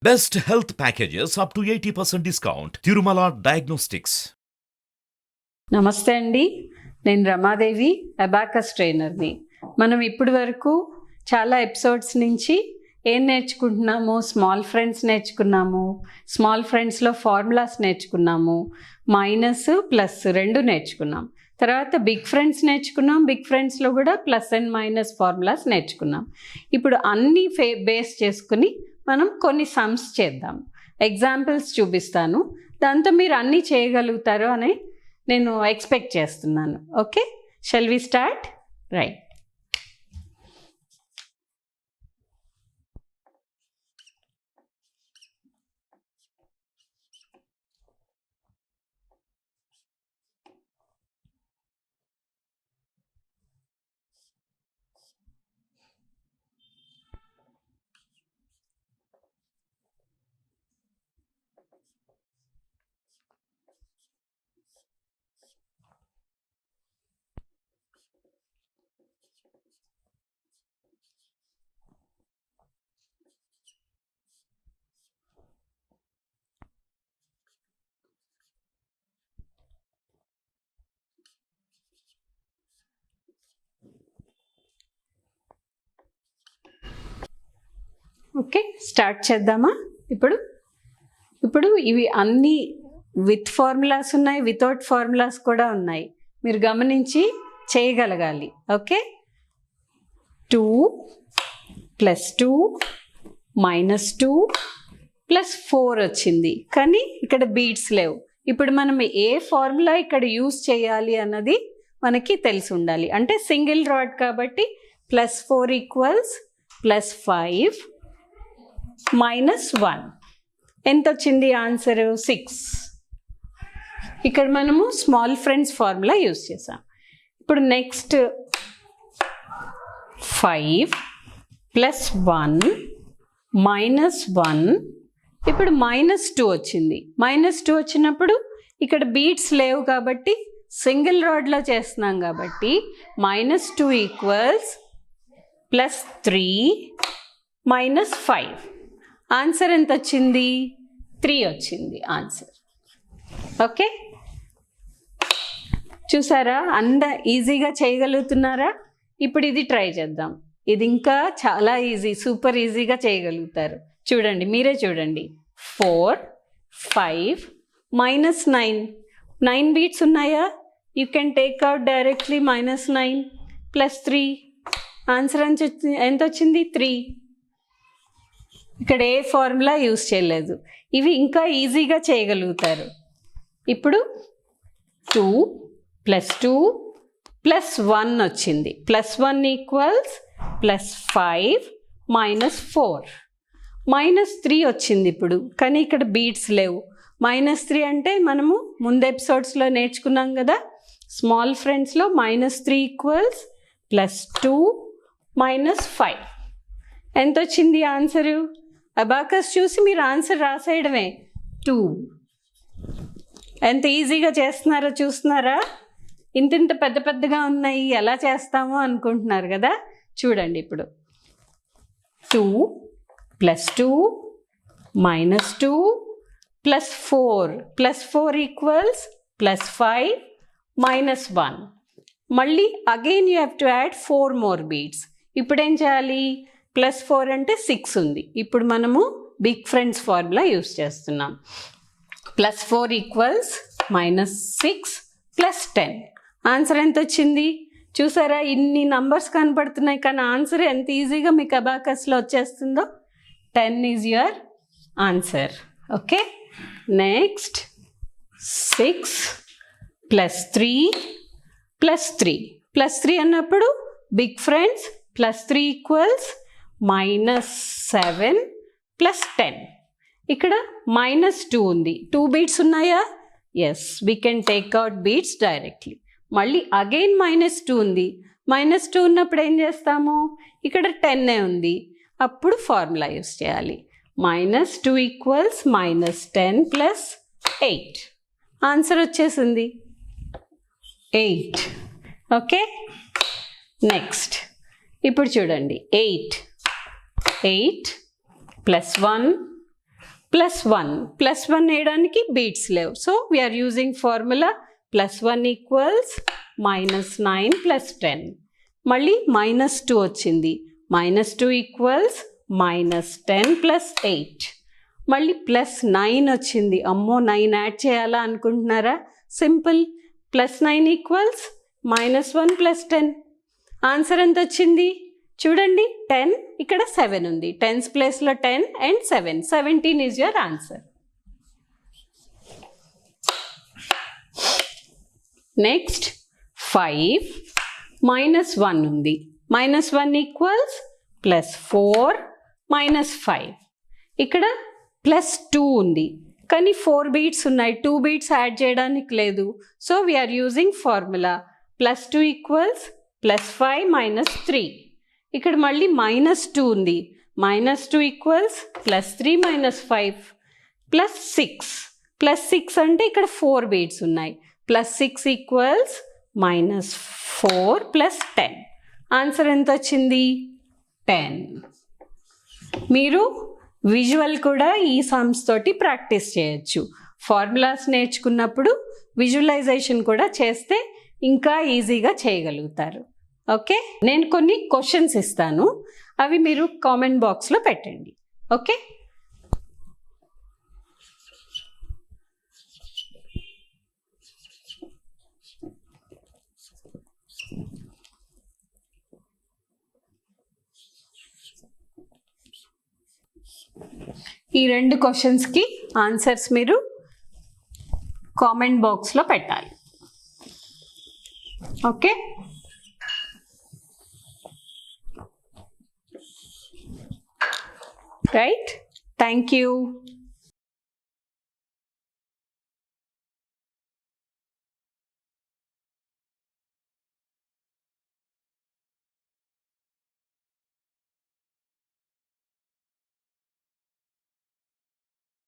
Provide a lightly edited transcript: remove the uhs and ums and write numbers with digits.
Best health packages up to 80% discount. Tirumala Diagnostics. నమస్తే అండి, నేను రమాదేవి, అబాకస్ ట్రైనర్ని. మనం ఇప్పటి వరకు చాలా ఎపిసోడ్స్ నుంచి ఏం నేర్చుకుంటున్నాము? స్మాల్ ఫ్రెండ్స్ నేర్చుకున్నాము, స్మాల్ ఫ్రెండ్స్లో ఫార్ములాస్ నేర్చుకున్నాము, మైనస్ ప్లస్ రెండు నేర్చుకున్నాం. తర్వాత బిగ్ ఫ్రెండ్స్ నేర్చుకున్నాం, బిగ్ ఫ్రెండ్స్లో కూడా ప్లస్ అండ్ మైనస్ ఫార్ములాస్ నేర్చుకున్నాం. ఇప్పుడు అన్నీ బేస్ చేసుకుని మనం కొన్ని సమ్స్ చేద్దాం. ఎగ్జాంపుల్స్ చూపిస్తాను, దాంతో మీరు అన్నీ చేయగలుగుతారు అని నేను ఎక్స్పెక్ట్ చేస్తున్నాను. Okay, shall we start? Right. Okay, start చేద్దామా? ఇప్పుడు ఇవి అన్నీ విత్ ఫార్ములాస్ ఉన్నాయి, వితౌట్ ఫార్ములాస్ కూడా ఉన్నాయి. మీరు గమనించి చేయగలగాలి. ఓకే, 2 + 2 - 2 + 4 వచ్చింది, కానీ ఇక్కడ బీట్స్ లేవు. ఇప్పుడు మనం ఏ ఫార్ములా ఇక్కడ యూజ్ చేయాలి అన్నది మనకి తెలిసి ఉండాలి. అంటే సింగిల్ రాడ్ కాబట్టి +4 = +5 -1 ఎంత వచ్చింది? ఆన్సర్ 6. ఇక్కడ మనము స్మాల్ ఫ్రెండ్స్ ఫార్ములా యూజ్ చేసాం. ఇప్పుడు నెక్స్ట్ 5 + 1 -1. ఇప్పుడు -2 వచ్చింది. -2 వచ్చినప్పుడు ఇక్కడ బీట్స్ లేవు కాబట్టి సింగిల్ రాడ్లో చేస్తున్నాం కాబట్టి -2 = +3 -5. ఆన్సర్ ఎంత వచ్చింది? 3 వచ్చింది ఆన్సర్. ఓకే, చూసారా? ఈజీగా చేయగలుగుతున్నారా? ఇప్పుడు ఇది ట్రై చేద్దాం. ఇది ఇంకా చాలా ఈజీ, సూపర్ ఈజీగా చేయగలుగుతారు. చూడండి, మీరే చూడండి. 4 5 -9. 9 బీట్స్ ఉన్నాయా? You can take out directly -9 + 3. Answer ఎంత వచ్చింది? 3. ఇక్కడ ఏ ఫార్ములా యూజ్ చేయలేదు. ఇవి ఇంకా ఈజీగా చేయగలుగుతారు. ఇప్పుడు 2 + 2 + 1 వచ్చింది. +1 = +5 -4. -3 వచ్చింది ఇప్పుడు, కానీ ఇక్కడ బీట్స్ లేవు. -3 అంటే మనము ముందు ఎపిసోడ్స్లో నేర్చుకున్నాం కదా, స్మాల్ ఫ్రెండ్స్లో -3 = +2 -5. ఎంత వచ్చింది ఆన్సరు? అబాకస్ చూసి మీరు ఆన్సర్ రాసేయడమే, 2. ఎంత ఈజీగా చేస్తున్నారో చూస్తున్నారా? ఇంత పెద్ద పెద్దగా ఉన్నాయి, ఎలా చేస్తామో అనుకుంటున్నారు కదా. చూడండి, ఇప్పుడు 2 + 2 -2 +4 +4 = +5 -1. మళ్ళీ again you have to add 4 more beads. ఇప్పుడు ఏం చేయాలి? +4 అంటే 6 ఉంది. ఇప్పుడు మనము బిగ్ ఫ్రెండ్స్ ఫార్ములా యూజ్ చేస్తున్నాం. +4 = -6 + 10. ఆన్సర్ ఎంత వచ్చింది? చూసారా, ఇన్ని నంబర్స్ కనపడుతున్నాయి, కానీ ఆన్సర్ ఎంత ఈజీగా మీకు అబాకస్లో వచ్చేస్తుందో. 10 is your answer. Okay, next 6 + 3 + 3 అన్నప్పుడు బిగ్ ఫ్రెండ్స్ +3 = -7 + 10. ఇక్కడ -2 ఉంది. 2 బీట్స్ ఉన్నాయా? Yes, we can take out beats directly. మళ్ళీ అగైన్ -2 ఉంది. -2 ఉన్నప్పుడు ఏం చేస్తాము? ఇక్కడ 10 ఉంది, అప్పుడు ఫార్ములా యూస్ చేయాలి. -2 = -10 + 8. ఆన్సర్ వచ్చేసింది 8. ఓకే, నెక్స్ట్ ఇప్పుడు చూడండి, 8 + 1 +1 వేయడానికి బీట్స్ లేవు. So we are using formula +1 equals -9 + 10. మళ్ళీ -2 వచ్చింది. -2 ఈక్వల్స్ -10 + 8. మళ్ళీ +9 వచ్చింది. అమ్మో 9 యాడ్ చేయాలా అనుకుంటున్నారా? సింపుల్. +9 ఈక్వల్స్ -1 + 10. ఆన్సర్ ఎంత వచ్చింది చూడండి. 10, ఇక్కడ 7 ఉంది. 10s ప్లేస్లో 10 and 7. 17 is your answer. Next 5 -1 ఉంది. -1 ఈక్వల్స్ +4 -5. ఇక్కడ +2 ఉంది, కానీ 4 బీట్స్ ఉన్నాయి. 2 బీట్స్ యాడ్ చేయడానికి లేదు. So we are using formula +2 equals +5 - 3. ఇక్కడ మళ్ళీ -2 ఉంది. -2 ఈక్వల్స్ +3 - 5 +6. +6 అంటే ఇక్కడ 4 బీట్స్ ఉన్నాయి. +6 ఈక్వల్స్ -4 + 10. ఆన్సర్ ఎంత వచ్చింది? 10. మీరు విజువల్ కూడా ఈ సమ్స్ తోటి ప్రాక్టీస్ చేయొచ్చు. ఫార్ములాస్ నేర్చుకున్నప్పుడు విజువలైజేషన్ కూడా చేస్తే ఇంకా ఈజీగా చేయగలుగుతారు. ఓకే, నేను కొన్ని క్వశ్చన్స్ ఇస్తాను, అవి మీరు కామెంట్ బాక్స్లో పెట్టండి. ఓకే, ఈ 2 క్వశ్చన్స్కి ఆన్సర్స్ మీరు కామెంట్ బాక్స్లో పెట్టాలి. Okay, right. Thank you.